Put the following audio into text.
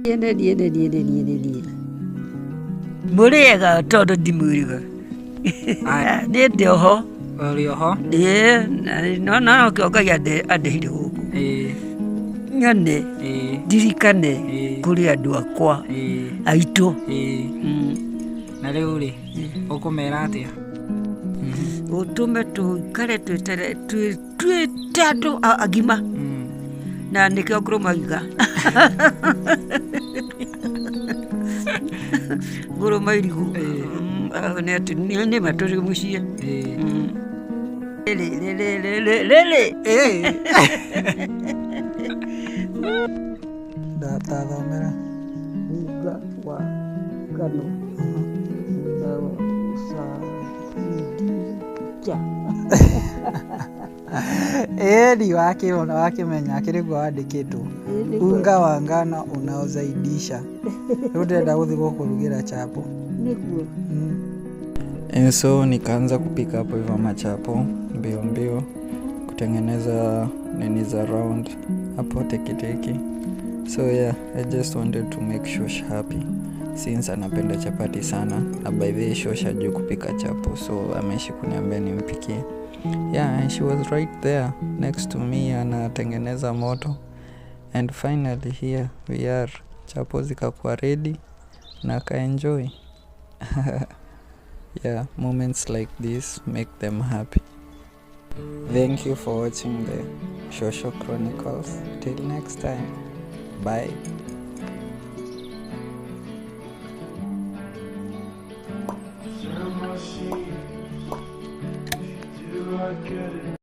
Nie. Muriega todo dimuriga. Ne deho. Orioho. No kioga ya de adehiri guku. Nyone. Dirikane kuri andu akwa. Aitu. Na riu ri ukumera atia? Utume tukare twite andu agima. Na nikio ngurumaiga. Ngurumairigu. Ni maturi mucie. Lele. Ndathomera Uga wa ngano. Ni wakiona wakimenya kiriguo wandikitwo unga wa ngano unaozaidisha. Riu ndenda guthi gukurugira chapo Niguo. So nikaanza kupika hapo hivyo machapo mbio kutengeneza nini za round hapo teki. So yeah, I just wanted to make Shosh happy since anapenda chapati sana, na by the way Shosh hajui kupika chapo, so ameishi kuniambia nimpikie. Yeah, and she was right there next to me anatengeneza moto, and finally here we are, chapo zikakuwa ready na ka enjoy. Yeah, moments like this make them happy. Thank you for watching the Shosho Chronicles. Till next time, bye. Do I get it?